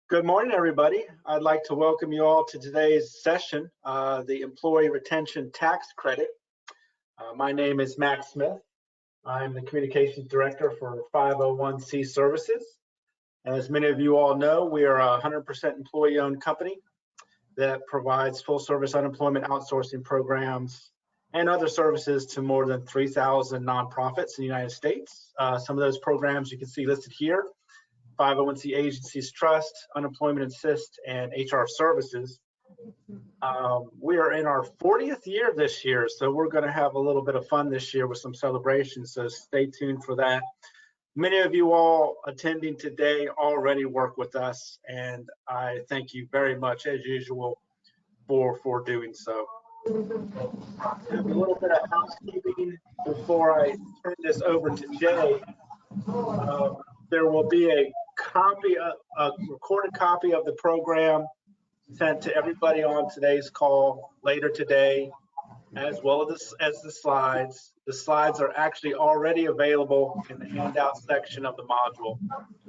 Good morning, everybody. I'd like to welcome you all to today's session, the Employee Retention Tax Credit. My name is Max Smith. I'm the Communications Director for 501c Services. As many of you all know, we are a 100% employee-owned company that provides full-service unemployment outsourcing programs and other services to more than 3,000 nonprofits in the United States. Some of those programs you can see listed here: 501c agencies, trust, unemployment assist, and HR services. We are in our 40th year this year, so we're going to have a little bit of fun this year with some celebrations, so stay tuned for that. Many of you all attending today already work with us, and I thank you very much, as usual, for doing so. A little bit of housekeeping before I turn this over to Jay. There will be a recorded copy of the program sent to everybody on today's call later today, as well as the slides. The slides are actually already available in the handout section of the module,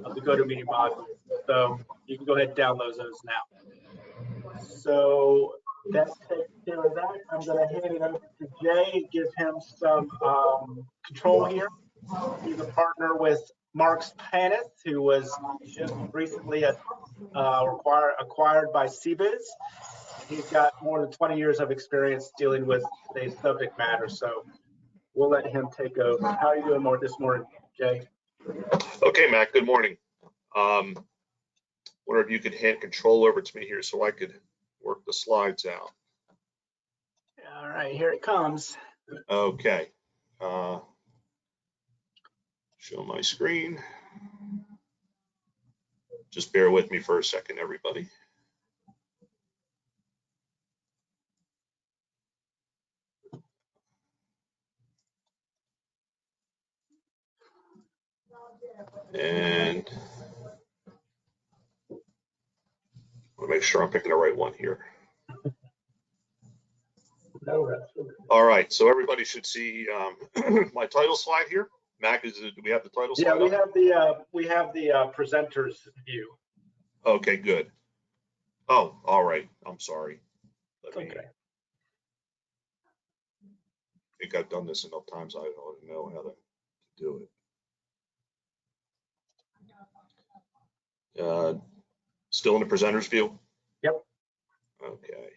of the GoToMeeting module. So you can go ahead and download those now. So that takes care of that. I'm going to hand it over to Jay and give him some control here. He's a partner with Mark's Paneth, who was just recently acquired by CBiz. He's got more than 20 years of experience dealing with today's subject matter, so we'll let him take over. How are you doing this morning, Jay? Okay, Matt, good morning. Wonder if you could hand control over to me here so I could work the slides out. All right, here it comes. Okay. Show my screen. Just bear with me for a second, everybody. And I want to make sure I'm picking the right one here. All right, so everybody should see my title slide here. Mac, do we have the title slide? Yeah, we have the presenter's view. Okay, good. Oh, all right. I'm sorry. Okay. I think I've done this enough times. I don't know how to do it. Still in the presenter's view? Yep. Okay.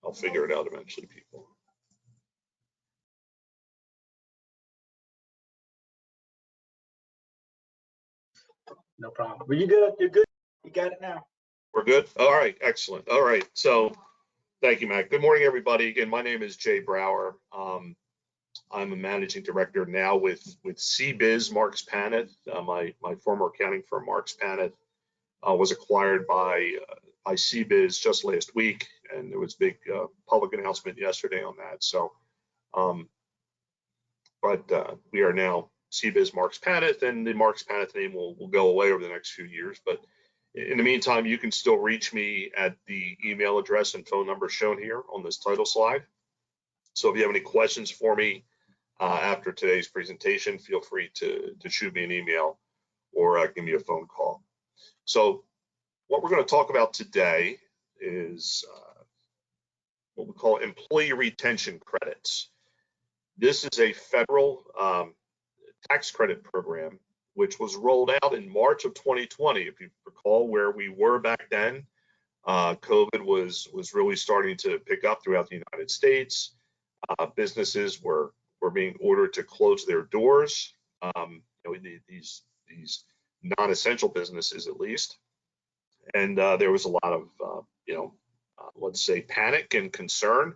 I'll figure it out eventually, people. No problem. Well, you good? You're good? You got it now? We're good? All right. Excellent. All right. So thank you, Mac. Good morning, everybody. Again, my name is Jay Brower. I'm a managing director now with CBiz, Mark's Paneth. My former accounting firm, Mark's Paneth, was acquired by CBiz just last week, and there was a big public announcement yesterday on that. So, we are now CBiz Mark's Paneth, and the Mark's Paneth name will go away over the next few years. But in the meantime, you can still reach me at the email address and phone number shown here on this title slide. So if you have any questions for me after today's presentation, feel free to shoot me an email or give me a phone call. So what we're going to talk about today is what we call employee retention credits. This is a federal tax credit program which was rolled out in March of 2020, if you recall where we were back then. COVID was really starting to pick up throughout the United States. Businesses were being ordered to close their doors. These non-essential businesses, at least, and there was a lot of let's say panic and concern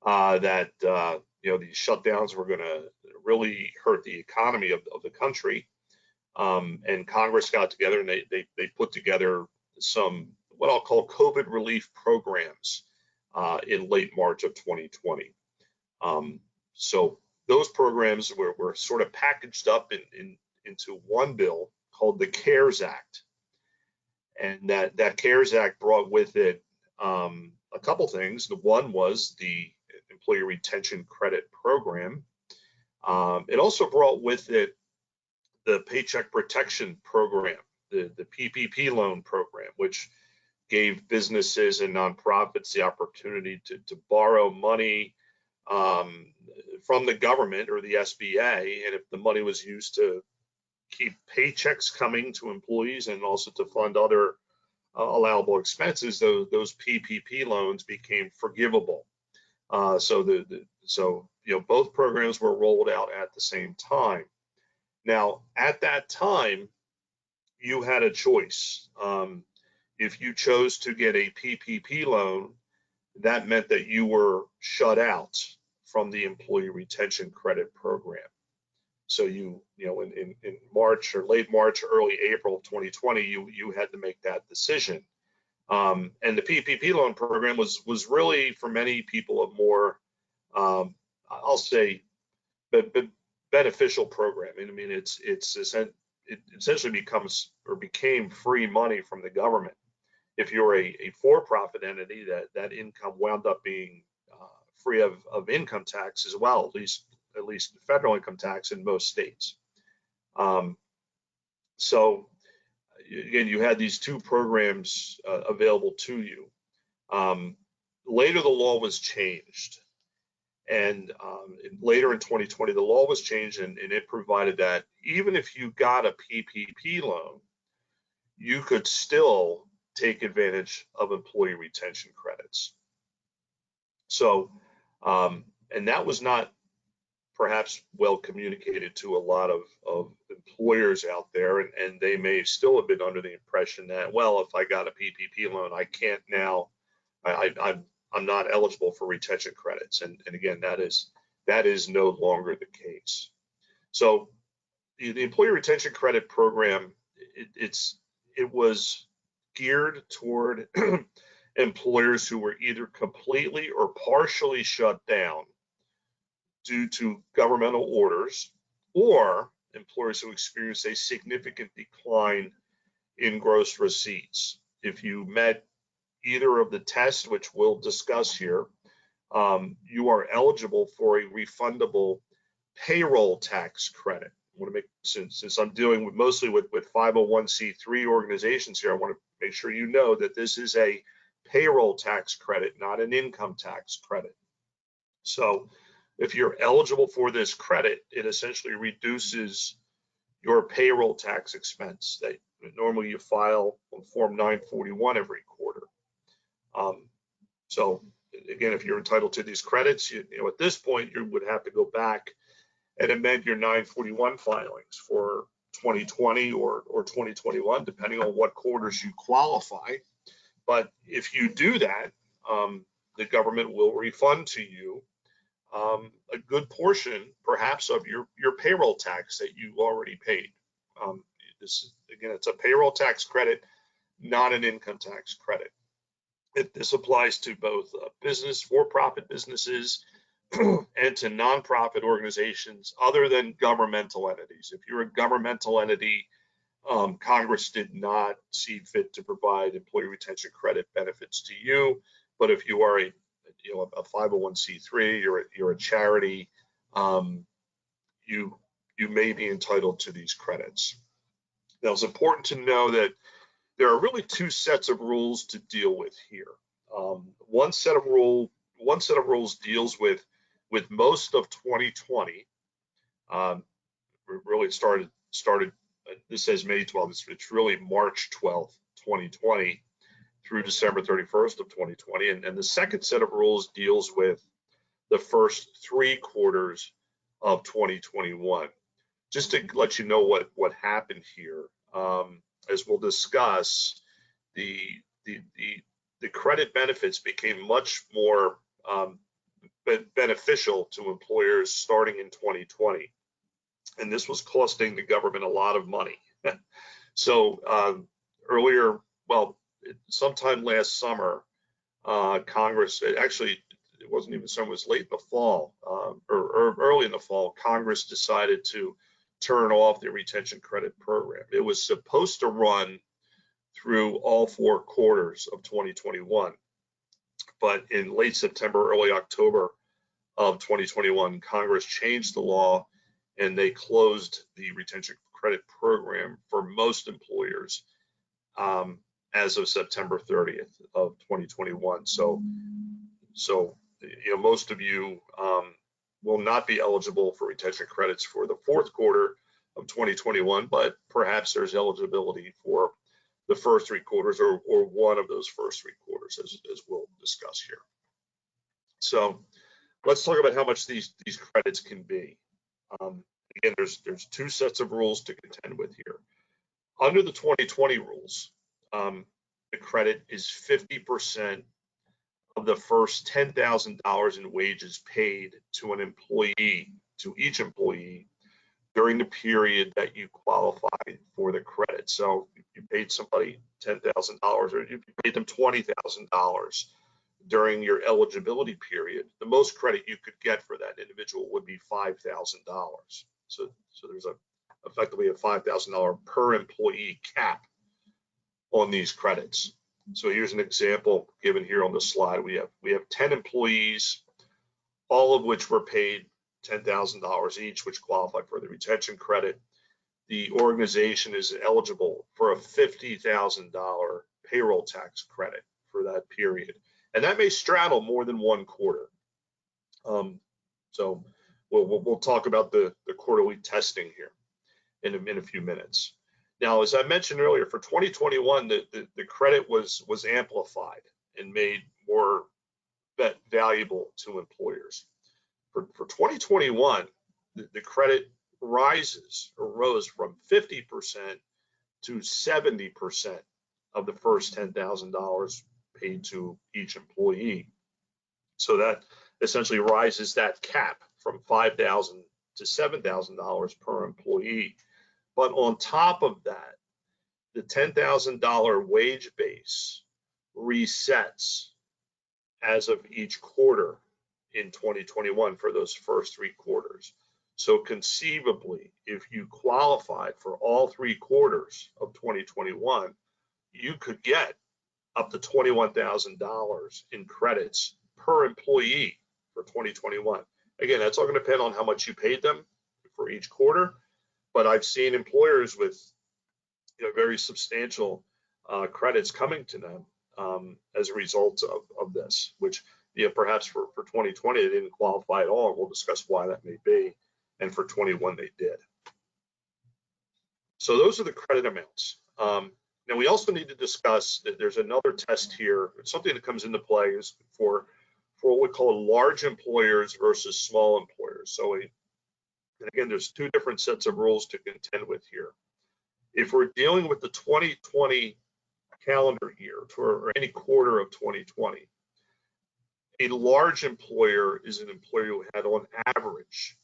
that these shutdowns were going to really hurt the economy of the country. And Congress got together and they put together some what I'll call COVID relief programs in late March of 2020. So those programs were sort of packaged up into one bill called the CARES Act. And that CARES Act brought with it a couple things. The one was the Employee Retention Credit Program. It also brought with it the Paycheck Protection Program, the PPP loan program, which gave businesses and nonprofits the opportunity to borrow money from the government or the SBA, and if the money was used to keep paychecks coming to employees and also to fund other allowable expenses, those PPP loans became forgivable. So both programs were rolled out at the same time. Now, at that time, you had a choice. If you chose to get a PPP loan, that meant that you were shut out from the Employee Retention Credit Program. So in March or late March, early April of 2020, you had to make that decision. And the PPP loan program was really for many people a more, I'll say, but beneficial program. I mean, it essentially became free money from the government. If you're a for-profit entity, that income wound up being free of income tax as well, at least federal income tax in most states. So again, you had these two programs available to you. Later, the law was changed. And later in 2020, the law was changed, and it provided that even if you got a PPP loan, you could still take advantage of employee retention credits. So, and that was not perhaps well communicated to a lot of employers out there, and they may still have been under the impression that, well, if I got a PPP loan, I can't now, I'm not eligible for retention credits. And again, that is no longer the case. So the Employee Retention Credit Program, it was geared toward employers who were either completely or partially shut down due to governmental orders, or employers who experienced a significant decline in gross receipts. If you met either of the tests, which we'll discuss here, you are eligible for a refundable payroll tax credit. I want to make, since I'm dealing mostly with 501c3 organizations here, I want to make sure you know that this is a payroll tax credit, not an income tax credit. So if you're eligible for this credit, it essentially reduces your payroll tax expense that normally you file on Form 941 every quarter. So again, if you're entitled to these credits, at this point, you would have to go back and amend your 941 filings for 2020 or 2021, depending on what quarters you qualify. But if you do that, the government will refund to you a good portion, perhaps, of your payroll tax that you already paid. Again, it's a payroll tax credit, not an income tax credit. This applies to both for-profit businesses and to nonprofit organizations other than governmental entities. If you're a governmental entity, Congress did not see fit to provide employee retention credit benefits to you. But if you are a 501c3, you're a charity, you may be entitled to these credits. Now, it's important to know that there are really two sets of rules to deal with here. One set of rules deals with most of 2020. Really started. This says May 12th. It's really March 12th, 2020, through December 31st of 2020. And the second set of rules deals with the first 3 quarters of 2021. Just to let you know what happened here. As we'll discuss, the credit benefits became much more beneficial to employers starting in 2020, and this was costing the government a lot of money. So sometime last summer, Congress, actually it wasn't even summer, it was late in the fall or early in the fall, Congress decided to turn off the retention credit program. It was supposed to run through all 4 quarters of 2021. But in late September, early October of 2021, Congress changed the law and they closed the retention credit program for most employers as of September 30th of 2021. So most of you will not be eligible for retention credits for the fourth quarter of 2021, but perhaps there's eligibility for the first 3 quarters or one of those first 3 quarters, as we'll discuss here. So let's talk about how much these credits can be. Again, there's 2 sets of rules to contend with here. Under the 2020 rules, the credit is 50% of the first $10,000 in wages paid to an employee, to each employee, during the period that you qualified for the credit. So if you paid somebody $10,000 or if you paid them $20,000 during your eligibility period, the most credit you could get for that individual would be $5,000. So there's effectively a $5,000 per employee cap on these credits. So here's an example given here on the slide. We have 10 employees, all of which were paid $10,000 each, which qualify for the retention credit. The organization is eligible for a $50,000 payroll tax credit for that period. And that may straddle more than 1 quarter. So we'll talk about the quarterly testing here in a few minutes. Now, as I mentioned earlier, for 2021, the credit was amplified and made more valuable to employers. For 2021, the credit rose from 50% to 70% of the first $10,000 paid to each employee. So that essentially rises that cap from $5,000 to $7,000 per employee. But on top of that, the $10,000 wage base resets as of each quarter in 2021 for those first 3 quarters. So conceivably, if you qualified for all 3 quarters of 2021, you could get up to $21,000 in credits per employee for 2021. Again, that's all going to depend on how much you paid them for each quarter. But I've seen employers with very substantial credits coming to them as a result of this, which perhaps for 2020 they didn't qualify at all. We'll discuss why that may be. And for 21 they did. So those are the credit amounts. Now we also need to discuss that there's another test here. Something that comes into play is for what we call large employers versus small employers. So and again, there's 2 different sets of rules to contend with here. If we're dealing with the 2020 calendar year or any quarter of 2020, a large employer is an employer who had on average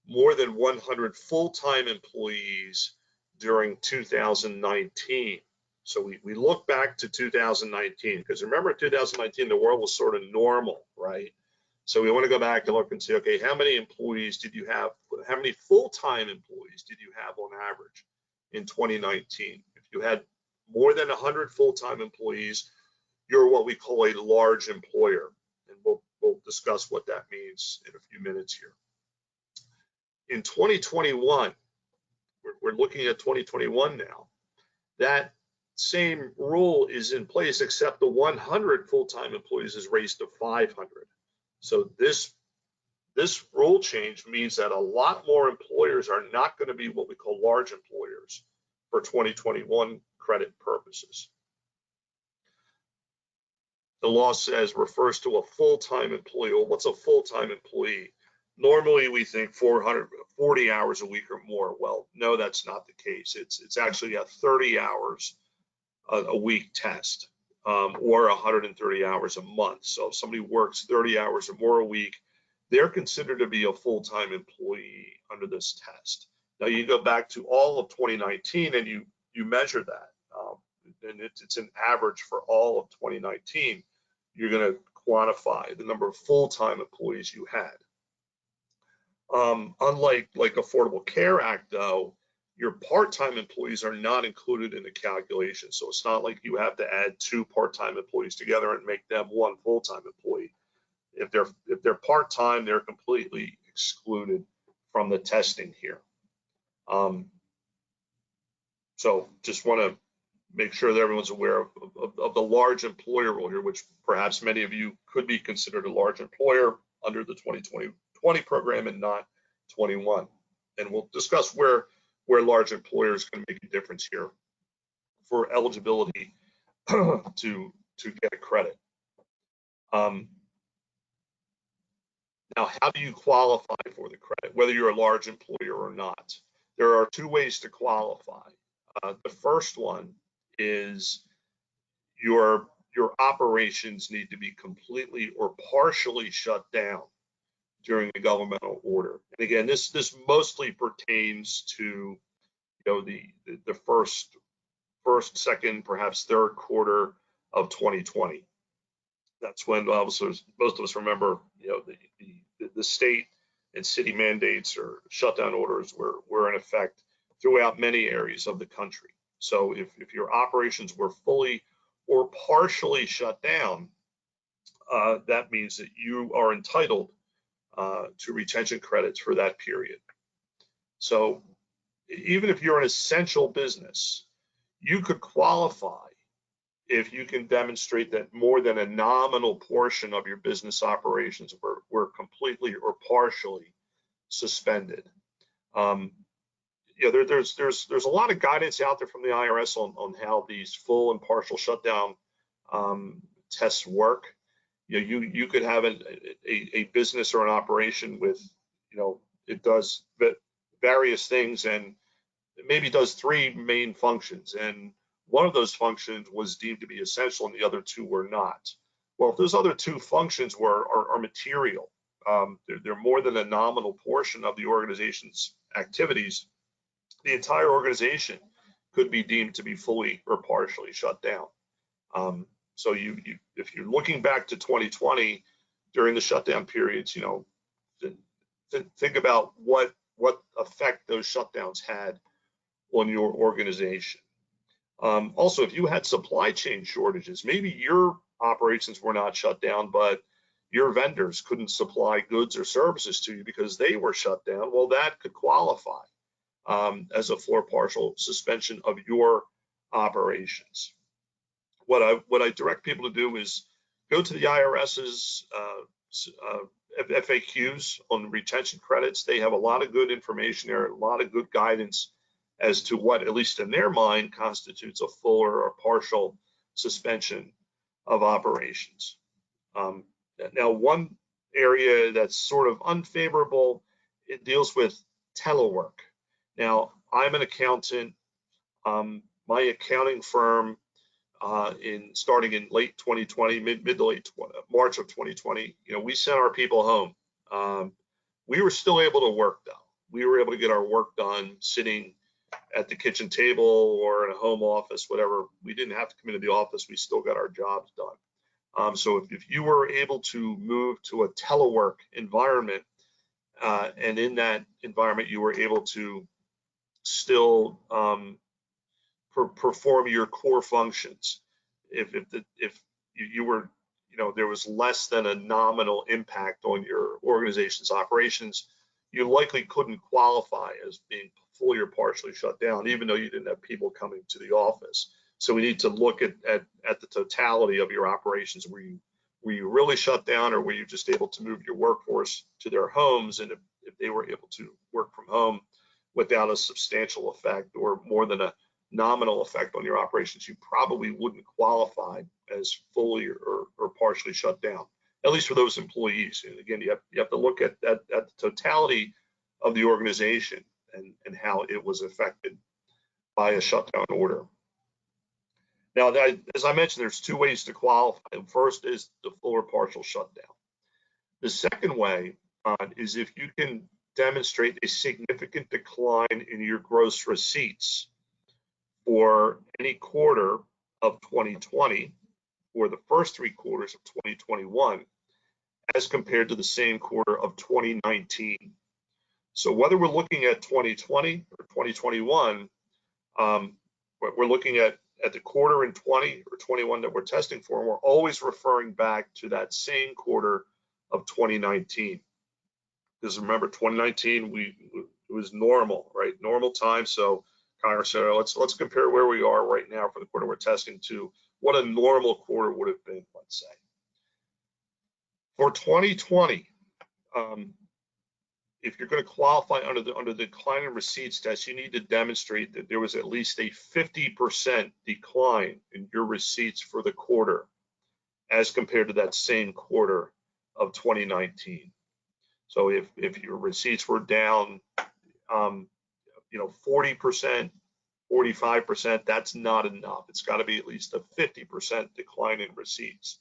more than 100 full-time employees during 2019. So we look back to 2019, because remember 2019, the world was sort of normal, right? So we want to go back and look and see, okay, how many employees did you have? How many full-time employees did you have on average in 2019? If you had more than 100 full-time employees, you're what we call a large employer. And we'll discuss what that means in a few minutes here. In 2021, we're looking at 2021 now, that same rule is in place, except the 100 full-time employees is raised to 500. So this rule change means that a lot more employers are not going to be what we call large employers for 2021 credit purposes. The law refers to a full-time employee. Well, what's a full-time employee? Normally we think 440 hours a week or more. Well, no, that's not the case. It's actually a 30 hours a week test, or 130 hours a month. So if somebody works 30 hours or more a week, they're considered to be a full-time employee under this test. Now you go back to all of 2019 and you measure that, and it's an average for all of 2019. You're going to quantify the number of full-time employees you had. Unlike Affordable Care Act, though, your part-time employees are not included in the calculation. So it's not like you have to add 2 part-time employees together and make them 1 full-time employee. If they're part-time, they're completely excluded from the testing here. So just want to make sure that everyone's aware of the large employer rule here, which perhaps many of you could be considered a large employer under the 2020 program and not 21. And we'll discuss where large employers can make a difference here for eligibility to get a credit. Now, how do you qualify for the credit, whether you're a large employer or not? There are two ways to qualify. The first one is your operations need to be completely or partially shut down during a governmental order. And again, this mostly pertains to the first, second, perhaps third quarter of 2020. That's when most of us remember, the state and city mandates or shutdown orders were in effect throughout many areas of the country. So if your operations were fully or partially shut down, that means that you are entitled to retention credits for that period. So even if you're an essential business, you could qualify if you can demonstrate that more than a nominal portion of your business operations were completely or partially suspended. There's a lot of guidance out there from the IRS on how these full and partial shutdown tests work. You could have a business or an operation with, it does various things and maybe does three main functions, and one of those functions was deemed to be essential and the other two were not. Well, if those other two functions are material, they're more than a nominal portion of the organization's activities, the entire organization could be deemed to be fully or partially shut down. So if you're looking back to 2020 during the shutdown periods, think about what effect those shutdowns had on your organization. Also, if you had supply chain shortages, maybe your operations were not shut down, but your vendors couldn't supply goods or services to you because they were shut down. Well, that could qualify as a full or partial suspension of your operations. What I direct people to do is go to the IRS's FAQs on retention credits. They have a lot of good information there, a lot of good guidance as to what, at least in their mind, constitutes a full or partial suspension of operations. Now, one area that's sort of unfavorable, it deals with telework. Now, I'm an accountant. My accounting firm, starting in late 2020, mid to late March of 2020, we sent our people home. We were still able to work though. We were able to get our work done sitting at the kitchen table or in a home office, whatever. We didn't have to come into the office. We still got our jobs done. So if you were able to move to a telework environment, and in that environment you were able to still perform your core functions, if you were, there was less than a nominal impact on your organization's operations, you likely couldn't qualify as being fully or partially shut down, even though you didn't have people coming to the office. So we need to look at the totality of your operations. Were you really shut down, or were you just able to move your workforce to their homes? And if they were able to work from home without a substantial effect or more than a nominal effect on your operations, you probably wouldn't qualify as fully or partially shut down, at least for those employees. And again, you have to look at the totality of the organization and how it was affected by a shutdown order. Now, as I mentioned, there's two ways to qualify. First is the full or partial shutdown. The second way is if you can demonstrate a significant decline in your gross receipts for any quarter of 2020 or the first three quarters of 2021 as compared to the same quarter of 2019. So whether we're looking at 2020 or 2021, we're looking at the quarter in 20 or 21 that we're testing for, and we're always referring back to that same quarter of 2019. Because remember, 2019, it was normal, right? Normal time. So So let's compare where we are right now for the quarter we're testing to what a normal quarter would have been, let's say. For 2020, if you're going to qualify under the decline in receipts test, you need to demonstrate that there was at least a 50% decline in your receipts for the quarter as compared to that same quarter of 2019. So if your receipts were down, 40%, 45%, that's not enough. It's got to be at least a 50% decline in receipts.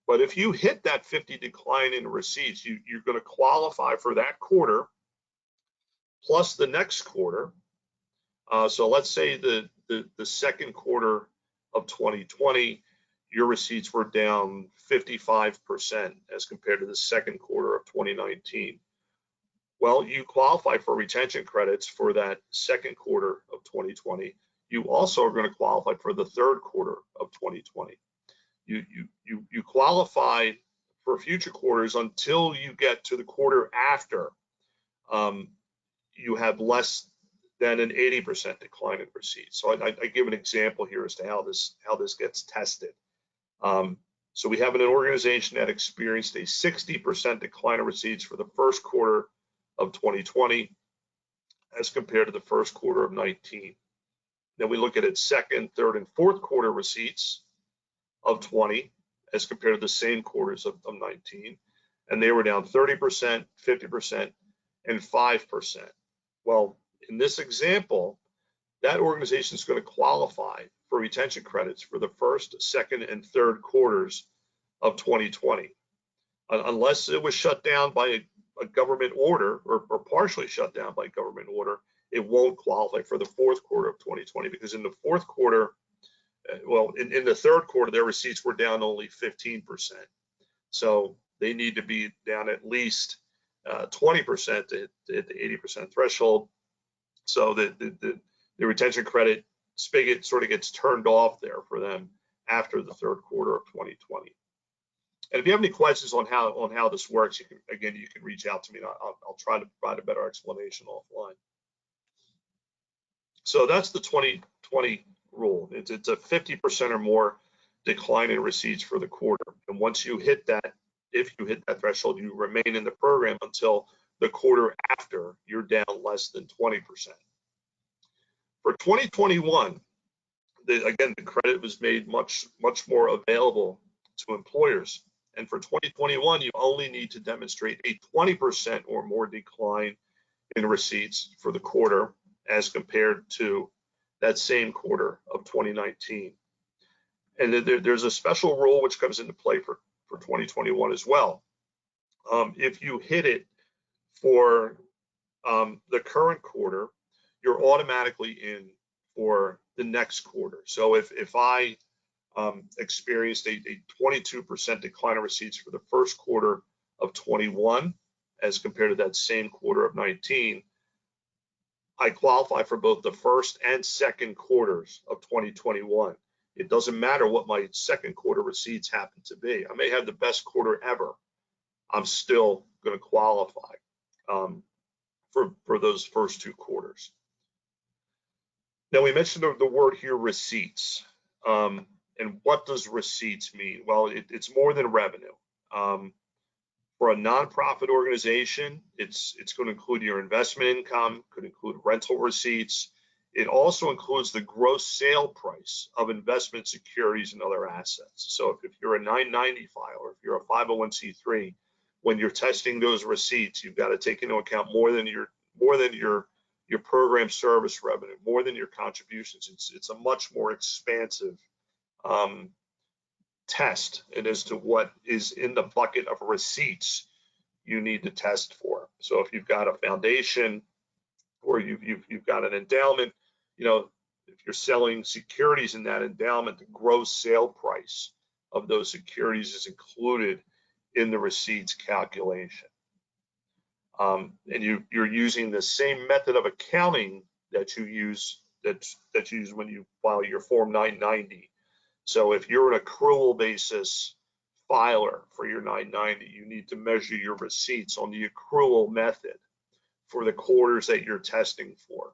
But if you hit that 50 decline in receipts, you're going to qualify for that quarter plus the next quarter. So let's say the second quarter of 2020, your receipts were down 55% as compared to the second quarter of 2019. Well, you qualify for retention credits for that second quarter of 2020. You also are going to qualify for the third quarter of 2020. You qualify for future quarters until you get to the quarter after you have less than an 80% decline in receipts. So I give an example here as to how this gets tested. So we have an organization that experienced a 60% decline in receipts for the first quarter of 2020 as compared to the first quarter of 19. Then we look at its second, third, and fourth quarter receipts of 20 as compared to the same quarters of 19, and they were down 30%, 50%, and 5%. Well, in this example, that organization is going to qualify for retention credits for the first, second, and third quarters of 2020, unless it was shut down by a government order or partially shut down by government order. It won't qualify for the fourth quarter of 2020 because in the fourth quarter, in the third quarter, their receipts were down only 15%. So they need to be down at least 20% to hit the 80% threshold. So the retention credit spigot sort of gets turned off there for them after the third quarter of 2020. And if you have any questions on how this works, you can reach out to me and I'll try to provide a better explanation offline. So that's the 2020 rule. It's a 50% or more decline in receipts for the quarter. And once you hit that, if you hit that threshold, you remain in the program until the quarter after you're down less than 20%. For 2021, again, the credit was made much more available to employers. And for 2021, you only need to demonstrate a 20% or more decline in receipts for the quarter as compared to that same quarter of 2019. And there's a special rule which comes into play for 2021 as well. If you hit it for the current quarter, you're automatically in for the next quarter. So if I experienced a 22% decline in receipts for the first quarter of 21 as compared to that same quarter of 19, I qualify for both the first and second quarters of 2021. It doesn't matter what my second quarter receipts happen to be. I may have the best quarter ever. I'm still going to qualify for those first two quarters. Now, we mentioned the word here, receipts. And what does receipts mean? Well, it's more than revenue. For a nonprofit organization, it's going to include your investment income, could include rental receipts. It also includes the gross sale price of investment securities and other assets. So if you're a 990 filer, if you're a 501c3, when you're testing those receipts, you've got to take into account more than your program service revenue, more than your contributions. It's a much more expansive test as to what is in the bucket of receipts you need to test for. So if you've got a foundation or you've got an endowment, if you're selling securities in that endowment, the gross sale price of those securities is included in the receipts calculation. And you're using the same method of accounting that you use when you file your Form 990. So if you're an accrual basis filer for your 990, you need to measure your receipts on the accrual method for the quarters that you're testing for.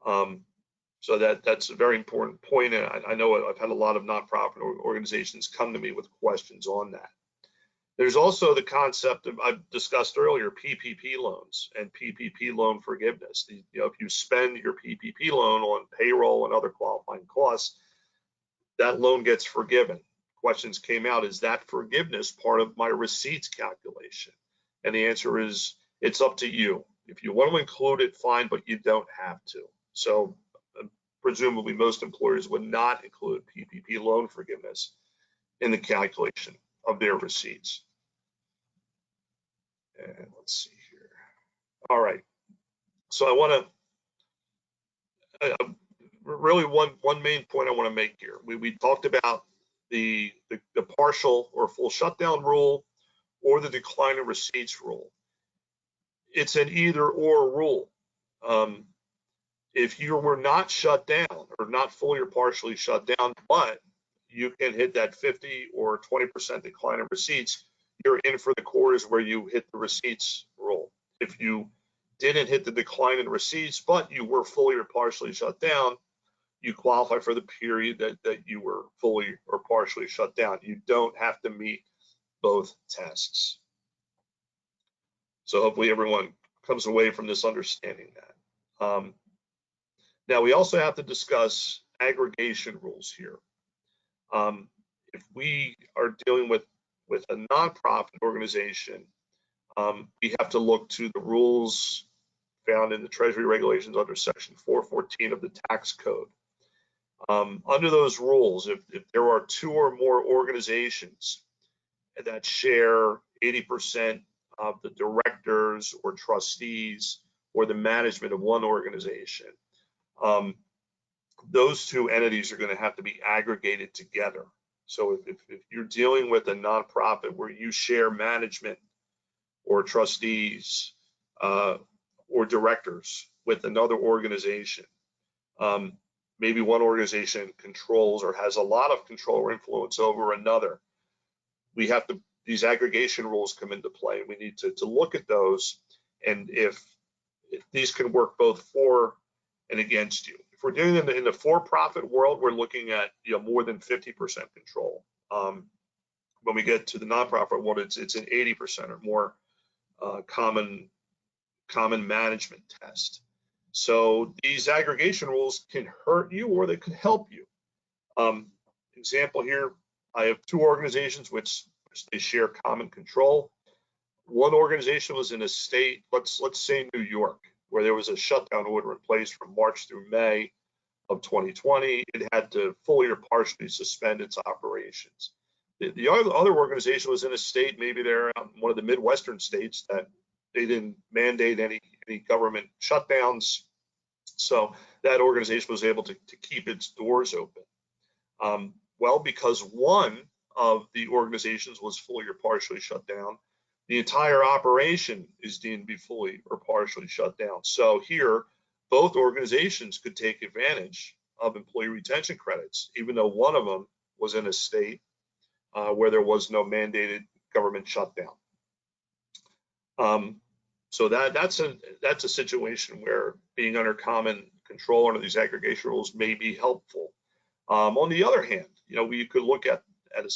So that's a very important point. And I know I've had a lot of nonprofit organizations come to me with questions on that. There's also the concept of, I've discussed earlier, PPP loans and PPP loan forgiveness. If you spend your PPP loan on payroll and other qualifying costs, that loan gets forgiven. Questions came out, is that forgiveness part of my receipts calculation? And the answer is, it's up to you. If you want to include it, fine, but you don't have to. So presumably most employers would not include PPP loan forgiveness in the calculation of their receipts. And let's see here. All right. So I want to really one main point I want to make here. We talked about the partial or full shutdown rule or the decline in receipts rule. It's an either or rule. If you were not shut down or not fully or partially shut down, but you can hit that 50 or 20% decline in receipts, you're in for the quarters where you hit the receipts rule. If you didn't hit the decline in receipts, but you were fully or partially shut down, you qualify for the period that you were fully or partially shut down. You don't have to meet both tests. So hopefully everyone comes away from this understanding that. Now we also have to discuss aggregation rules here. If we are dealing with a nonprofit organization, we have to look to the rules found in the Treasury regulations under Section 414 of the tax code. Under those rules, if there are two or more organizations that share 80% of the directors or trustees or the management of one organization, those two entities are going to have to be aggregated together. So if you're dealing with a nonprofit where you share management or trustees or directors with another organization, maybe one organization controls or has a lot of control or influence over another, we have to, these aggregation rules come into play. We need to look at those, and if these can work both for and against you. If we're doing in the for-profit world, we're looking at more than 50% control. When we get to the nonprofit world, it's an 80% or more common management test. So these aggregation rules can hurt you or they could help you. Example here, I have two organizations which they share common control. One organization was in a state, let's say New York, where there was a shutdown order in place from March through May of 2020. It had to fully or partially suspend its operations. The other organization was in a state, maybe they're one of the Midwestern states, that they didn't mandate any government shutdowns. So that organization was able to keep its doors open. Well, because one of the organizations was fully or partially shut down, the entire operation is deemed to be fully or partially shut down. So here, both organizations could take advantage of employee retention credits, even though one of them was in a state where there was no mandated government shutdown. So that's a situation where being under common control under these aggregation rules may be helpful. On the other hand, we could look at a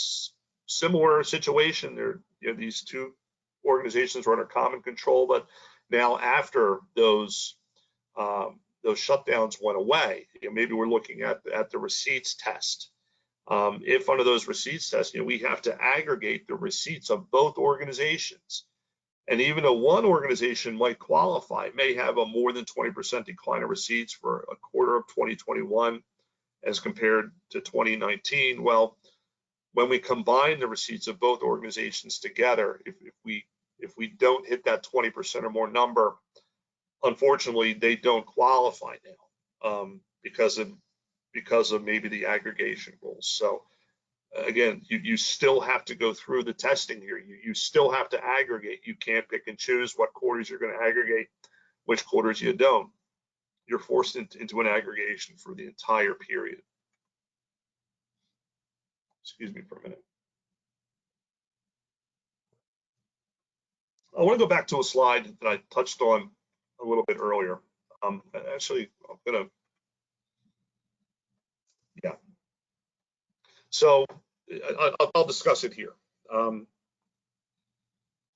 similar situation. There, these two organizations were under common control, but now after those shutdowns went away, maybe we're looking at the receipts test. If under those receipts tests, we have to aggregate the receipts of both organizations. And even though one organization might qualify, may have a more than 20% decline in receipts for a quarter of 2021 as compared to 2019. Well, when we combine the receipts of both organizations together, if we don't hit that 20% or more number, unfortunately, they don't qualify now because of maybe the aggregation rules. So again, you still have to go through the testing here. You still have to aggregate. You can't pick and choose what quarters you're going to aggregate, which quarters you don't. You're forced into an aggregation for the entire period. Excuse me for a minute. I want to go back to a slide that I touched on a little bit earlier. Actually, I'm gonna, yeah. So I'll discuss it here.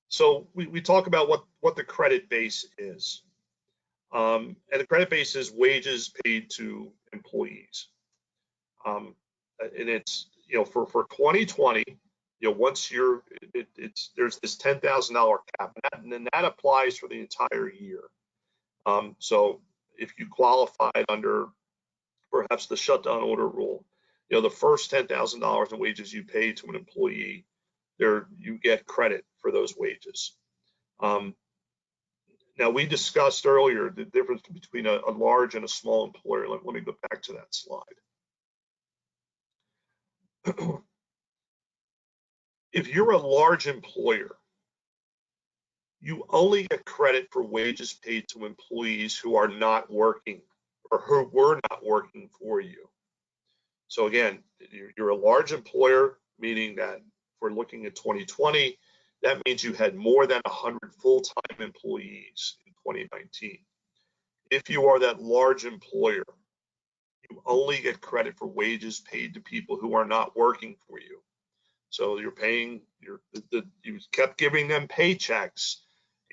So we talk about what the credit base is. And the credit base is wages paid to employees. And it's, for 2020, once you're, there's this $10,000 cap, and then that applies for the entire year. So if you qualified under perhaps the shutdown order rule, the first $10,000 in wages you pay to an employee, you get credit for those wages. Now, we discussed earlier the difference between a large and a small employer. Let me go back to that slide. If you're a large employer, you only get credit for wages paid to employees who are not working or who were not working for you. So again, you're a large employer, meaning that if we're looking at 2020, that means you had more than 100 full-time employees in 2019. If you are that large employer, you only get credit for wages paid to people who are not working for you. So you're paying, you kept giving them paychecks,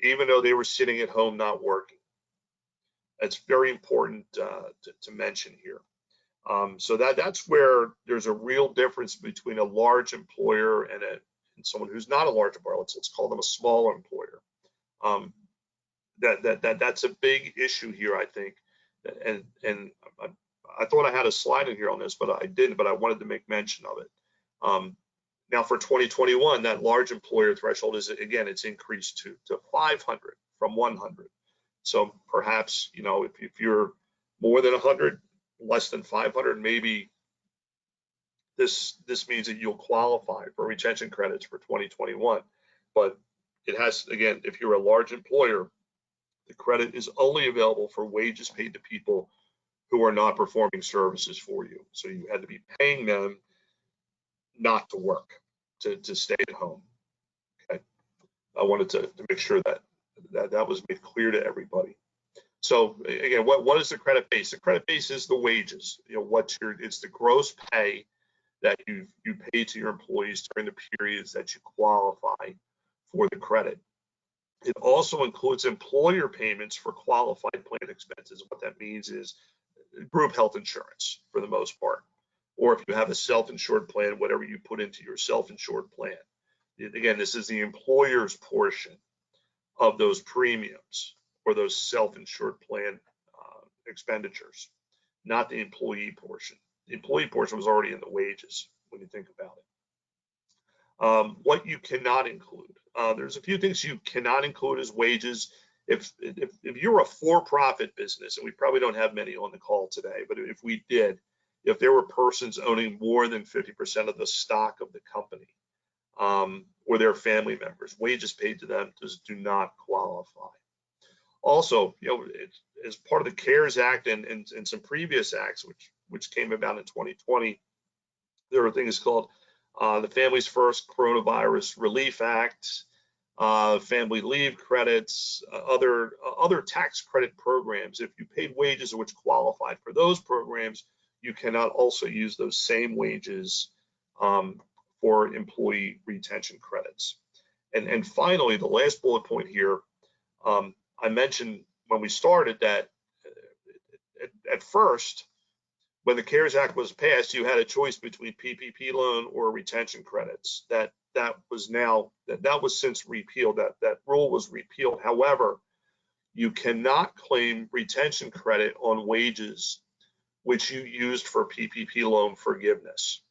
even though they were sitting at home not working. That's very important to mention here. So that's where there's a real difference between a large employer and someone who's not a large employer. Let's call them a smaller employer. That's a big issue here, I think. And I thought I had a slide in here on this, but I didn't. But I wanted to make mention of it. Now for 2021, that large employer threshold is, again, it's increased to 500 from 100. So perhaps, if you're more than 100, less than 500, maybe this means that you'll qualify for retention credits for 2021. But it has, again, if you're a large employer, the credit is only available for wages paid to people who are not performing services for you. So you had to be paying them not to work, to stay at home. Okay, I wanted to make sure that was made clear to everybody. So again, what is the credit base? The credit base is the wages. It's the gross pay that you pay to your employees during the periods that you qualify for the credit. It also includes employer payments for qualified plan expenses. What that means is group health insurance for the most part, or if you have a self-insured plan, whatever you put into your self-insured plan. Again, this is the employer's portion of those premiums or those self-insured plan expenditures, not the employee portion. The employee portion was already in the wages when you think about it. What you cannot include, there's a few things you cannot include as wages. If you're a for-profit business, and we probably don't have many on the call today, but if we did, if there were persons owning more than 50% of the stock of the company, or their family members, wages paid to them do not qualify. Also, as part of the CARES Act and some previous acts, which came about in 2020, there are things called the Families First Coronavirus Relief Act, family leave credits, other tax credit programs. If you paid wages which qualified for those programs, you cannot also use those same wages for employee retention credits. And finally, the last bullet point here, I mentioned when we started that at first, when the CARES Act was passed, you had a choice between PPP loan or retention credits. That was since repealed. That rule was repealed. However, you cannot claim retention credit on wages which you used for PPP loan forgiveness.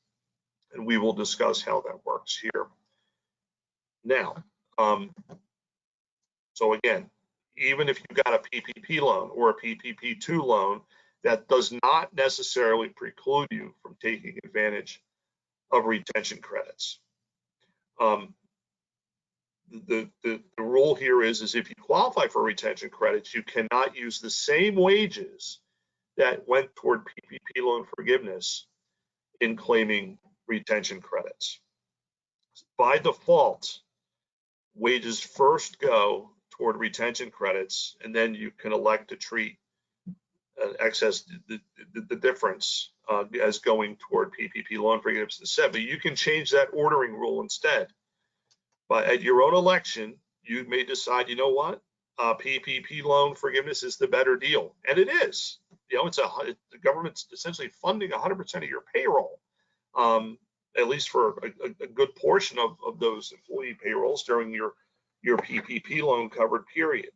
And we will discuss how that works here. Now, so again, even if you got a PPP loan or a PPP2 loan, that does not necessarily preclude you from taking advantage of retention credits. The rule here is if you qualify for retention credits, you cannot use the same wages that went toward PPP loan forgiveness in claiming retention credits. By default, wages first go toward retention credits, and then you can elect to treat excess, the difference as going toward PPP loan forgiveness instead. But you can change that ordering rule instead. But at your own election, you may decide, you know what, PPP loan forgiveness is the better deal, and it is. You know, the government's essentially funding 100% of your payroll, at least for a good portion of those employee payrolls during your PPP loan covered period.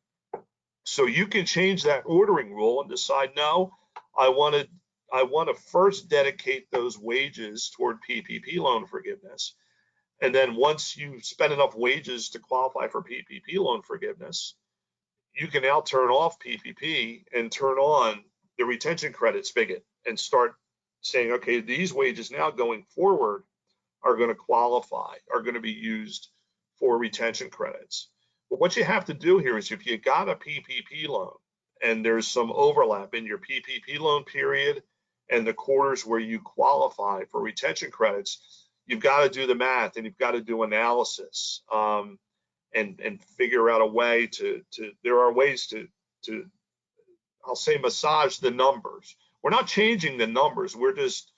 So you can change that ordering rule and decide, no, I want to first dedicate those wages toward PPP loan forgiveness. And then once you spend enough wages to qualify for PPP loan forgiveness, you can now turn off PPP and turn on the retention credit spigot and start saying, okay, these wages now going forward are going to qualify, are going to be used for retention credits. But what you have to do here is if you got a PPP loan and there's some overlap in your PPP loan period and the quarters where you qualify for retention credits, you've got to do the math and you've got to do analysis and figure out a way there are ways to I'll say massage the numbers. We're not changing the numbers. We're just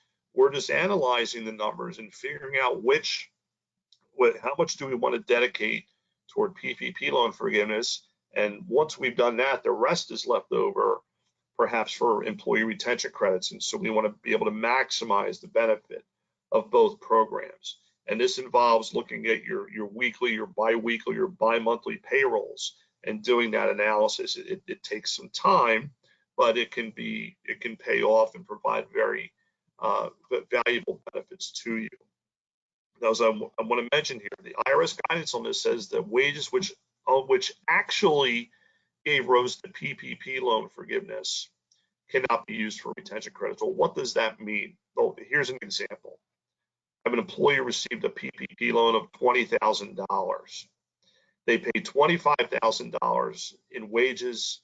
analyzing the numbers and figuring out how much do we want to dedicate toward PPP loan forgiveness. And once we've done that, the rest is left over perhaps for employee retention credits. And so we want to be able to maximize the benefit of both programs. And this involves looking at your weekly, your biweekly, your bi-monthly payrolls and doing that analysis. It takes some time, but it can pay off and provide very valuable benefits to you. Now, as I want to mention here, the IRS guidance on this says that wages which actually gave rise to PPP loan forgiveness cannot be used for retention credits. Well, what does that mean? Well, here's an example. I have an employee who received a PPP loan of $20,000. They paid $25,000 in wages,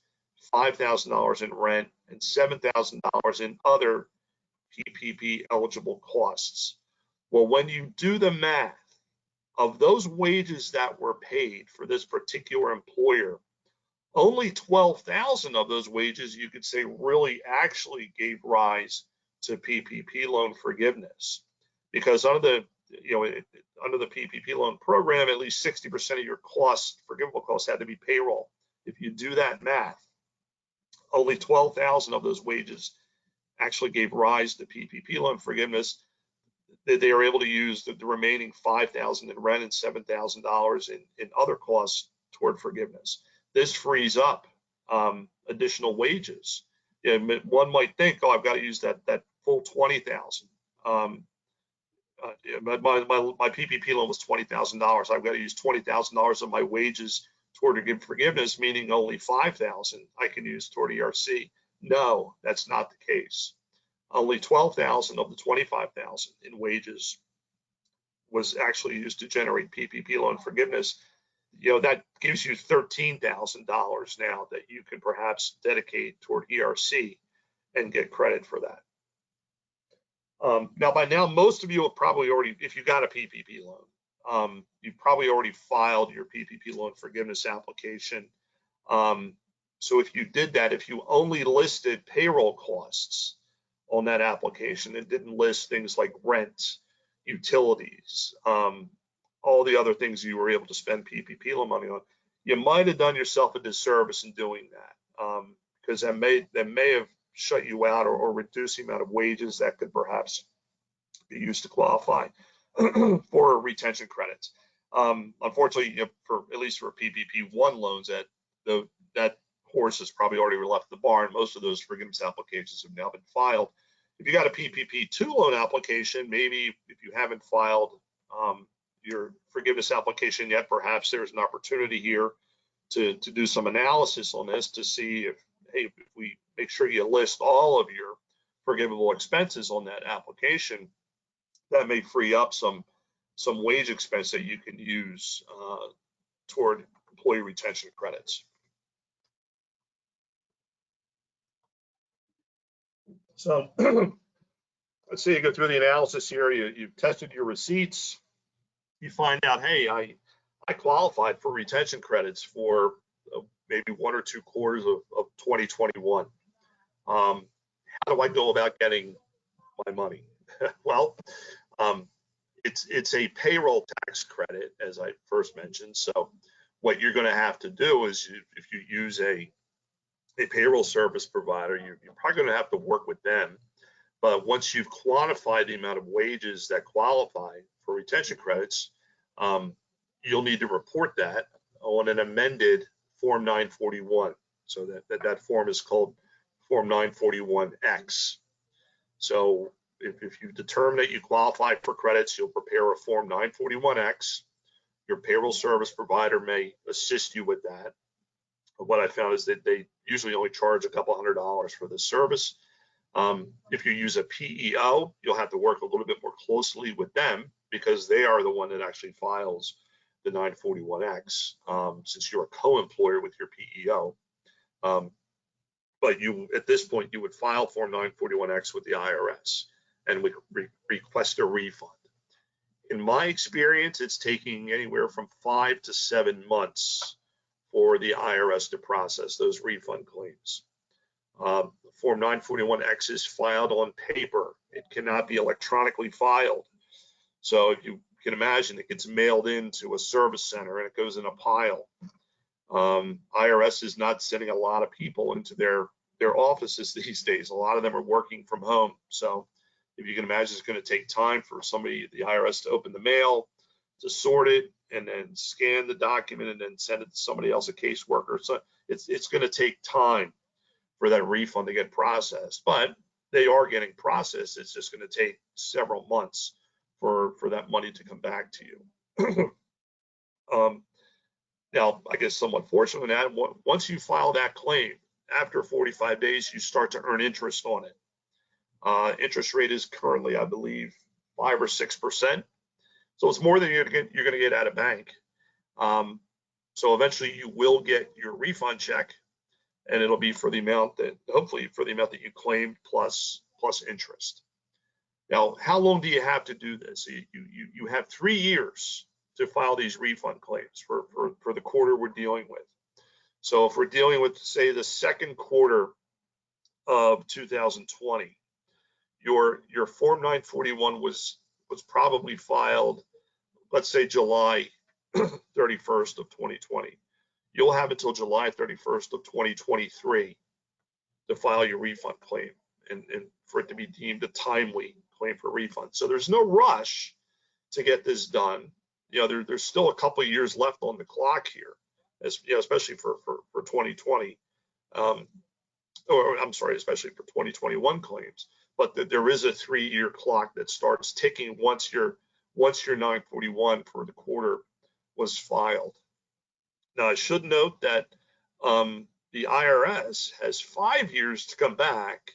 $5,000 in rent, and $7,000 in other PPP eligible costs. Well, when you do the math of those wages that were paid for this particular employer, only 12,000 of those wages you could say really actually gave rise to PPP loan forgiveness, because under the PPP loan program, at least 60% of your costs, forgivable costs, had to be payroll. If you do that math, only 12,000 of those wages actually gave rise to PPP loan forgiveness. They are able to use the remaining $5,000 in rent and $7,000 in other costs toward forgiveness. This frees up additional wages. One might think, oh, I've got to use that full $20,000. My PPP loan was $20,000. I've got to use $20,000 of my wages toward forgiveness, meaning only $5,000 I can use toward ERC. No, that's not the case. Only $12,000 of the $25,000 in wages was actually used to generate PPP loan forgiveness. That gives you $13,000 now that you can perhaps dedicate toward ERC and get credit for that. Now, by now, most of you have probably already, if you got a PPP loan, you've probably already filed your PPP loan forgiveness application. So if you did that, if you only listed payroll costs on that application and didn't list things like rent, utilities, all the other things you were able to spend PPP loan money on, you might have done yourself a disservice in doing that, because that may have shut you out or reduce the amount of wages that could perhaps be used to qualify for retention credits. Unfortunately, at least for PPP 1 loans, that horse has probably already left the barn. Most of those forgiveness applications have now been filed. If you got a PPP 2 loan application, maybe if you haven't filed your forgiveness application yet, perhaps there's an opportunity here to do some analysis on this to see if we make sure you list all of your forgivable expenses on that application, that may free up some wage expense that you can use toward employee retention credits. So let's say you go through the analysis here, you've tested your receipts, you find out, hey, I qualified for retention credits for maybe 1 or 2 quarters of 2021. How do I go about getting my money? Well, it's a payroll tax credit, as I first mentioned. So what you're going to have to do is if you use a payroll service provider, you're probably going to have to work with them. But once you've quantified the amount of wages that qualify for retention credits, you'll need to report that on an amended Form 941. So that form is called Form 941X. So if you determine that you qualify for credits, you'll prepare a Form 941X. Your payroll service provider may assist you with that. What I found is that they usually only charge a couple $100 for the service. If you use a PEO, you'll have to work a little bit more closely with them because they are the one that actually files the 941X, since you're a co-employer with your PEO. But you, at this point, you would file Form 941X with the IRS and would request a refund. In my experience, it's taking anywhere from 5 to 7 months for the IRS to process those refund claims. Form 941X is filed on paper. It cannot be electronically filed. So if you can imagine, it gets mailed into a service center and it goes in a pile. IRS is not sending a lot of people into their offices these days. A lot of them are working from home. So if you can imagine, it's going to take time for somebody at the IRS to open the mail, to sort it, and then scan the document and then send it to somebody else, a caseworker. So it's going to take time for that refund to get processed, but they are getting processed. It's just going to take several months for that money to come back to you. Now, I guess somewhat fortunate in that, once you file that claim, after 45 days, you start to earn interest on it. Interest rate is currently, I believe, 5 or 6%. So it's more than you're going to get at a bank. So eventually you will get your refund check, and it'll be for the amount that, hopefully for the amount that you claimed plus interest. Now, how long do you have to do this? You have 3 years to file these refund claims for the quarter we're dealing with. So if we're dealing with, say, the second quarter of 2020, your Form 941 was probably filed, let's say July 31st of 2020. You'll have until July 31st of 2023 to file your refund claim and for it to be deemed a timely claim for refund. So there's no rush to get this done. You know, there's still a couple of years left on the clock here, as you know, especially for 2020, or I'm sorry, especially for 2021 claims. But there is a 3-year clock that starts ticking once your 941 for the quarter was filed. Now, I should note that the IRS has 5 years to come back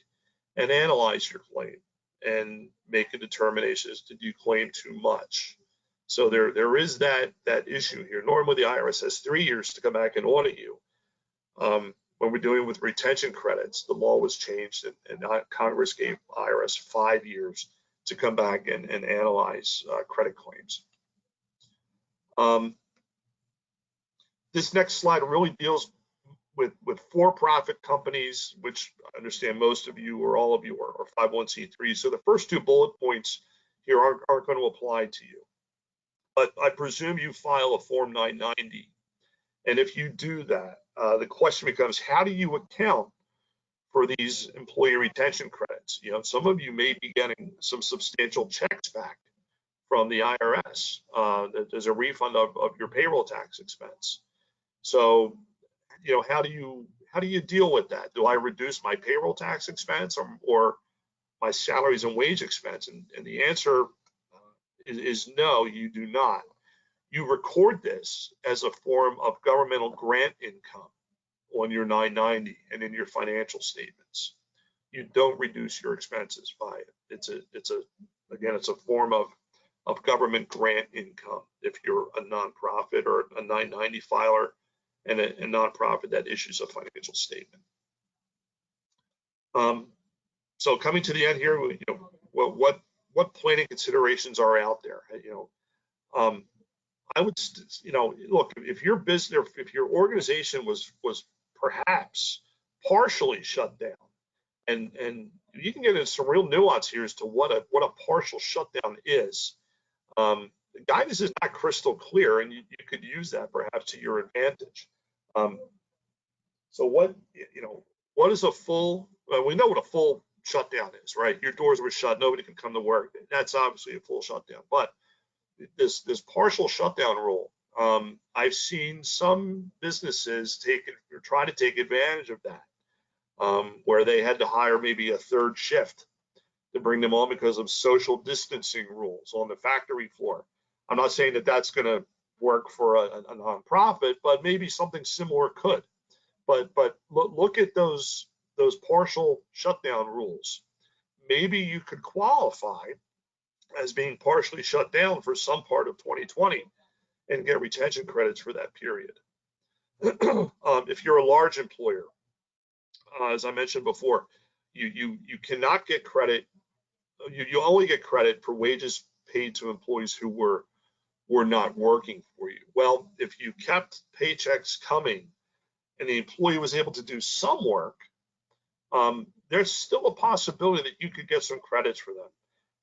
and analyze your claim and make a determination as to do you claim too much. So there is that issue here. Normally, the IRS has 3 years to come back and audit you. When we're dealing with retention credits, the law was changed, and Congress gave IRS 5 years to come back and analyze credit claims. This next slide really deals with for-profit companies, which I understand most of you or all of you are 501c3. So the first 2 bullet points here aren't going to apply to you. But I presume you file a Form 990. And if you do that, the question becomes, how do you account for these employee retention credits? You know, some of you may be getting some substantial checks back from the IRS as a refund of your payroll tax expense. So, you know, how do you deal with that? Do I reduce my payroll tax expense or my salaries and wage expense? And the answer is no, you do not. You record this as a form of governmental grant income on your 990 and in your financial statements. You don't reduce your expenses by it. It's a form of government grant income if you're a nonprofit or a 990 filer and a nonprofit that issues a financial statement. So coming to the end here, you know, what planning considerations are out there? You know, I would, you know, look, if your business, if your organization was perhaps partially shut down, And you can get into some real nuance here as to what a partial shutdown is. The guidance is not crystal clear, and you could use that perhaps to your advantage. So what is a full? Well, we know what a full shutdown is, right? Your doors were shut, nobody can come to work. That's obviously a full shutdown. But this partial shutdown rule, I've seen some businesses try to take advantage of that, where they had to hire maybe a third shift to bring them on because of social distancing rules on the factory floor. I'm not saying that that's going to work for a nonprofit, but maybe something similar could. But look at those partial shutdown rules. Maybe you could qualify as being partially shut down for some part of 2020 and get retention credits for that period. If you're a large employer, as I mentioned before, you cannot get credit. You only get credit for wages paid to employees who were not working for you. Well, if you kept paychecks coming and the employee was able to do some work, there's still a possibility that you could get some credits for them.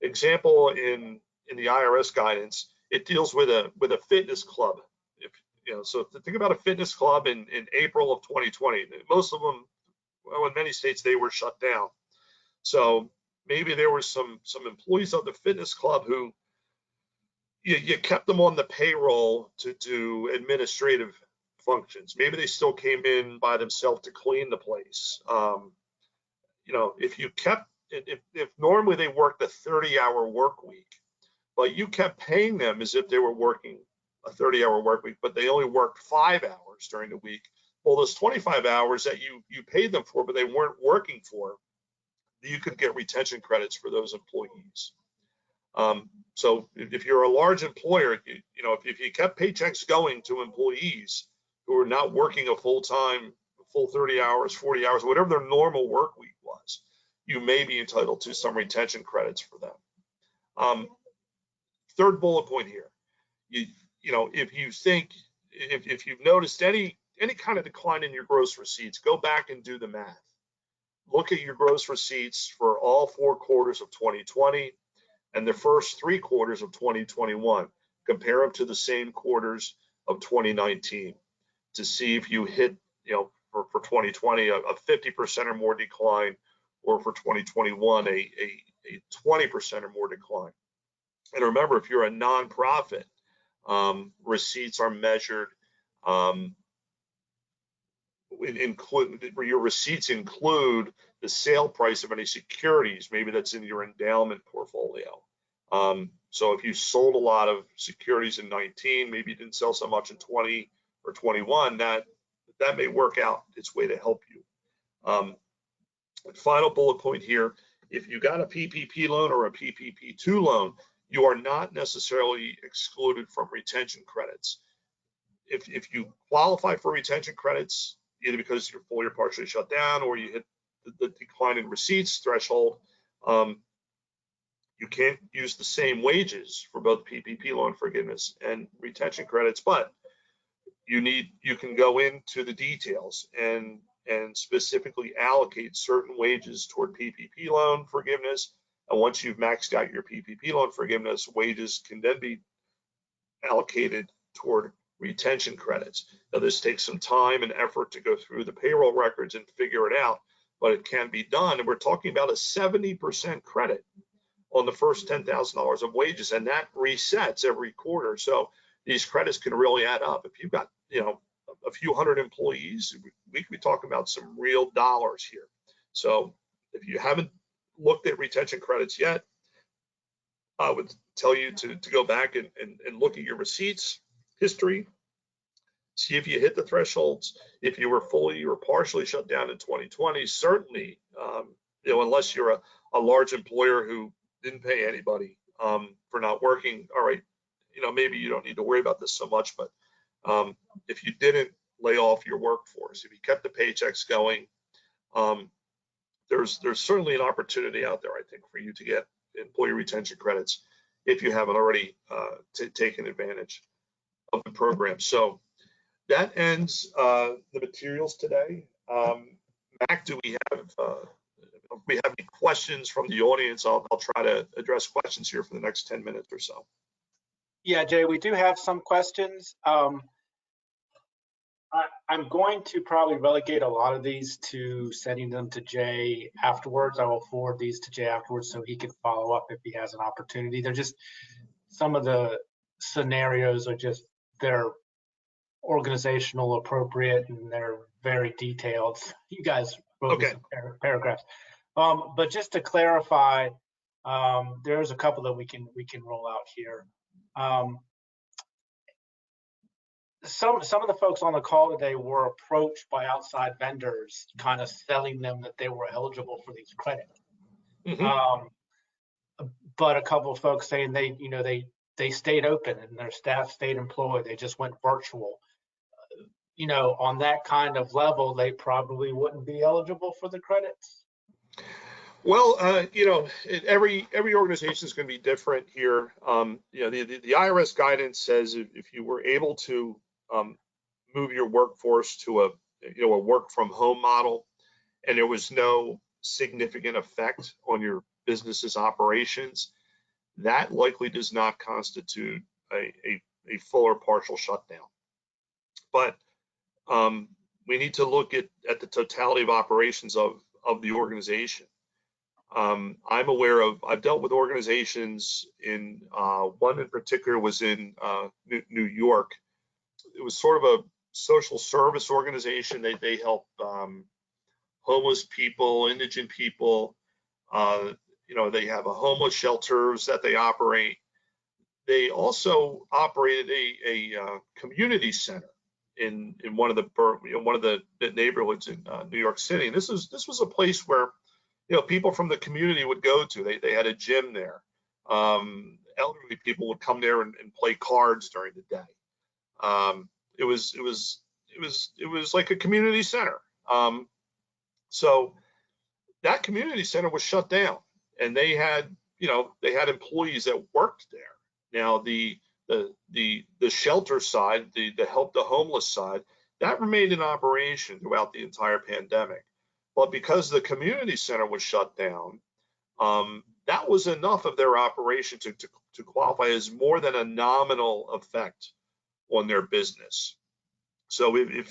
Example in the IRS guidance, it deals with a fitness club. So think about a fitness club in April of 2020. Most of them, well, in many states, they were shut down. So maybe there were some employees of the fitness club who you kept them on the payroll to do administrative functions. Maybe they still came in by themselves to clean the place. If normally they worked a 30-hour work week, but you kept paying them as if they were working a 30-hour work week, but they only worked 5 hours during the week. Well, those 25 hours that you paid them for, but they weren't working for, you could get retention credits for those employees. So if you're a large employer, if you kept paychecks going to employees who are not working a full 30 hours, 40 hours, whatever their normal work week was, you may be entitled to some retention credits for them. Third bullet point here, if you've noticed any kind of decline in your gross receipts, go back and do the math. Look at your gross receipts for all 4 quarters of 2020 and the first 3 quarters of 2021. Compare them to the same quarters of 2019 to see if you hit, for 2020, a 50% or more decline, or for 2021, a 20% or more decline. And remember, if you're a nonprofit, receipts are measured, your receipts include the sale price of any securities, maybe that's in your endowment portfolio. So if you sold a lot of securities in 19, maybe you didn't sell so much in 20 or 21, that may work out its way to help you. Final bullet point here, if you got a PPP loan or a PPP2 loan, you are not necessarily excluded from retention credits. If you qualify for retention credits, either because you're fully or partially shut down or you hit the decline in receipts threshold, you can't use the same wages for both PPP loan forgiveness and retention credits, but you can go into the details and specifically allocate certain wages toward PPP loan forgiveness. And once you've maxed out your PPP loan forgiveness, wages can then be allocated toward retention credits. Now, this takes some time and effort to go through the payroll records and figure it out, but it can be done. And we're talking about a 70% credit on the first $10,000 of wages, and that resets every quarter. So these credits can really add up. If you've got, a few hundred employees, we could be talking about some real dollars here. So if you haven't looked at retention credits yet, I would tell you to go back and look at your receipts history, see if you hit the thresholds. If you were fully or partially shut down in 2020, certainly, unless you're a large employer who didn't pay anybody for not working, all right, maybe you don't need to worry about this so much. But if you didn't lay off your workforce, if you kept the paychecks going, there's certainly an opportunity out there, I think, for you to get employee retention credits if you haven't already taken advantage of the program. So that ends the materials today. Mac, do we have if we have any questions from the audience, I'll try to address questions here for the next 10 minutes or so. Yeah, Jay, we do have some questions. I'm going to probably relegate a lot of these to sending them to Jay afterwards. I will forward these to Jay afterwards so he can follow up if he has an opportunity. They're just, some of the scenarios are just, they're organizational appropriate and they're very detailed. You guys wrote me some paragraphs. But just to clarify, there's a couple that we can roll out here. Some of the folks on the call today were approached by outside vendors, kind of selling them that they were eligible for these credits. Mm-hmm. But a couple of folks saying they stayed open and their staff stayed employed. They just went virtual. On that kind of level, they probably wouldn't be eligible for the credits. Well, every organization is going to be different here. The IRS guidance says if you were able to move your workforce to a work from home model, and there was no significant effect on your business's operations, that likely does not constitute a full or partial shutdown. But we need to look at the totality of operations of the organization. I've dealt with organizations one in particular was in New York. It was sort of a social service organization. They help homeless people, indigent people. They have a homeless shelters that they operate. They also operated a community center in one of the neighborhoods in New York City. And this was a place where people from the community would go to. They had a gym there. Elderly people would come there and play cards during the day. It was like a community center. So that community center was shut down, and they had employees that worked there. Now the shelter side, the help the homeless side, that remained in operation throughout the entire pandemic. But because the community center was shut down, that was enough of their operation to qualify as more than a nominal effect on their business. So you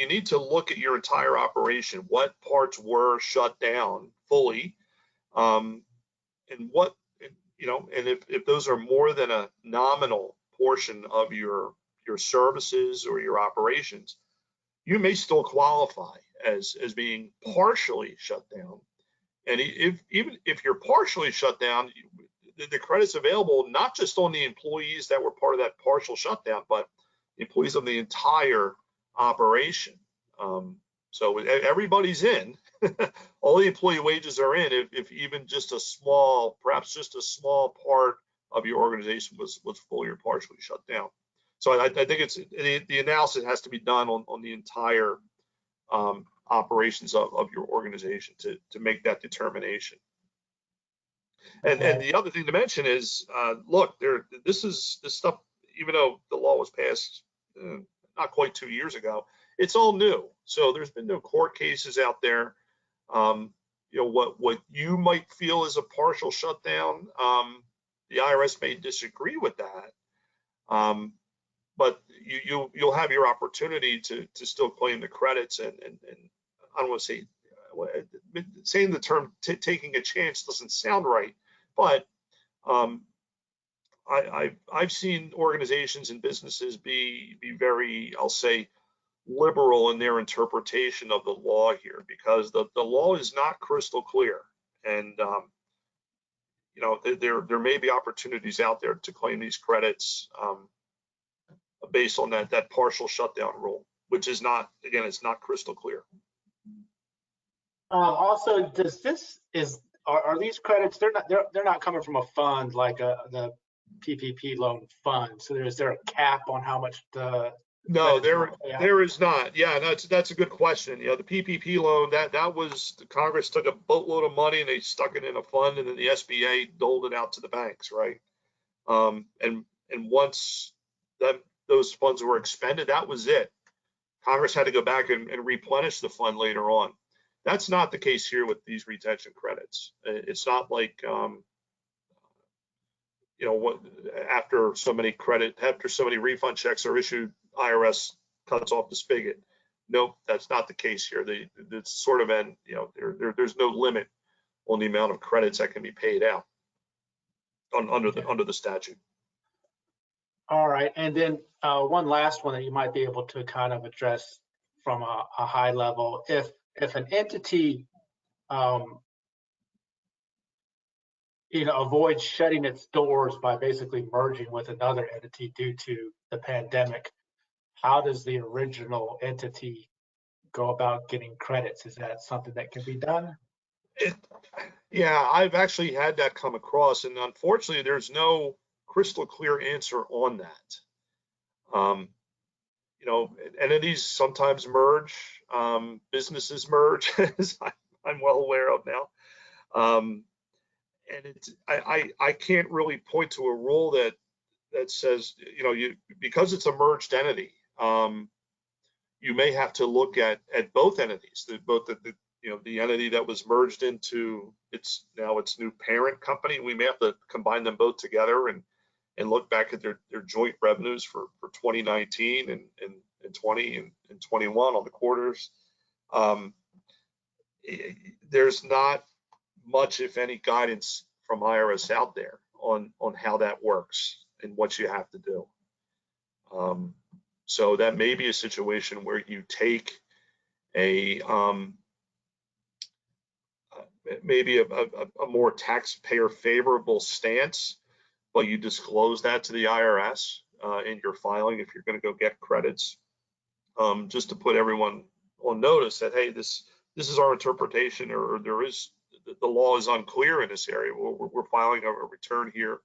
need to look at your entire operation. What parts were shut down fully, and if those are more than a nominal portion of your services or your operations, you may still qualify as being partially shut down. And even if you're partially shut down, the credit's available not just on the employees that were part of that partial shutdown, but the employees of the entire operation. So everybody's in. All the employee wages are in if even just perhaps just a small part of your organization was fully or partially shut down. So I think the analysis has to be done on the entire operations of your organization to make that determination. And the other thing to mention is, look, this stuff, even though the law was passed not quite 2 years ago, it's all new. So there's been no court cases out there. What you might feel is a partial shutdown, the IRS may disagree with that. But you'll have your opportunity to still claim the credits, and I don't want to say saying the term taking a chance doesn't sound right, but I've seen organizations and businesses be very, I'll say, liberal in their interpretation of the law here, because the law is not crystal clear, and there may be opportunities out there to claim these credits based on that partial shutdown rule, which is not, again, it's not crystal clear. Also, are these credits? They're not coming from a fund like the PPP loan fund. So is there a cap on how much the? No, there is not. Yeah, that's a good question. The PPP loan, that was, the Congress took a boatload of money and they stuck it in a fund, and then the SBA doled it out to the banks, right? And once those funds were expended, that was it. Congress had to go back and replenish the fund later on. That's not the case here with these retention credits. It's not like, what after so many refund checks are issued, IRS cuts off the spigot. Nope, that's not the case here. It's sort of there's no limit on the amount of credits that can be paid out under the statute. All right, and then one last one that you might be able to kind of address from a high level. If an entity avoids shutting its doors by basically merging with another entity due to the pandemic, how does the original entity go about getting credits? Is that something that can be done? Yeah, I've actually had that come across, and unfortunately, there's no crystal clear answer on that. Entities sometimes merge, businesses merge, as I'm well aware of now. And I can't really point to a rule that says, because it's a merged entity, you may have to look at both entities, the entity that was merged into its new parent company. We may have to combine them both together and look back at their joint revenues for 2019 and 20 and 21 on the quarters. There's not much, if any, guidance from IRS out there on how that works and what you have to do. So that may be a situation where you take maybe a more taxpayer favorable stance, but you disclose that to the IRS in your filing if you're going to go get credits, just to put everyone on notice that, hey, this is our interpretation, or the law is unclear in this area. We're filing a return here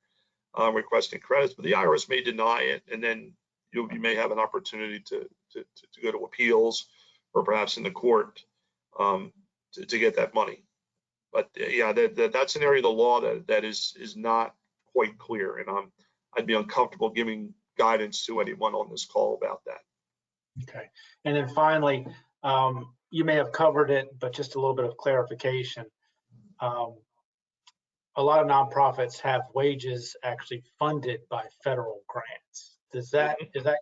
requesting credits, but the IRS may deny it, and then you may have an opportunity to go to appeals or perhaps in the court to get that money. But yeah, that's an area of the law that is not quite clear, and I'd be uncomfortable giving guidance to anyone on this call about that. Okay, and then finally, you may have covered it, but just a little bit of clarification. A lot of nonprofits have wages actually funded by federal grants. Is that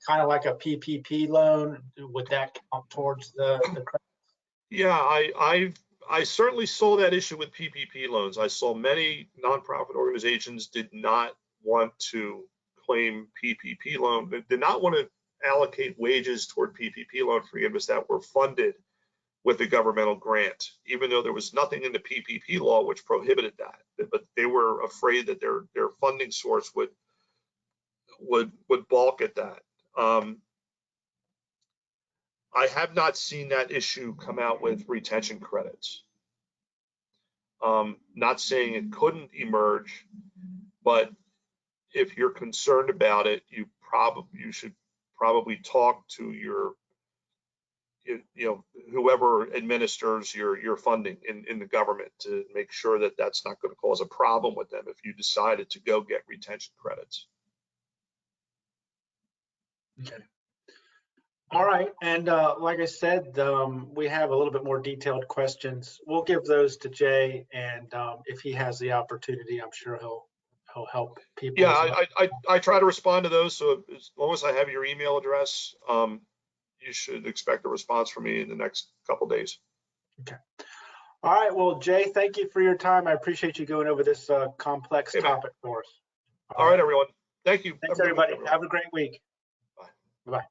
kind of like a PPP loan? Would that count towards the credit? Yeah, I certainly saw that issue with PPP loans. I saw many nonprofit organizations did not want to claim PPP loan, did not want to allocate wages toward PPP loan forgiveness that were funded with a governmental grant, even though there was nothing in the PPP law which prohibited that. But they were afraid that their funding source would balk at that. I have not seen that issue come out with retention credits. Not saying it couldn't emerge, but if you're concerned about it, you should probably talk to whoever administers your funding in the government to make sure that that's not going to cause a problem with them if you decided to go get retention credits. Okay. All right, and like I said, we have a little bit more detailed questions. We'll give those to Jay, and if he has the opportunity, I'm sure he'll help people. Yeah, I try to respond to those. So as long as I have your email address, you should expect a response from me in the next couple of days. Okay. All right. Well, Jay, thank you for your time. I appreciate you going over this complex topic for us. All right, everyone. Thank you. Thanks, everybody. Have a great week. Bye. Bye-bye.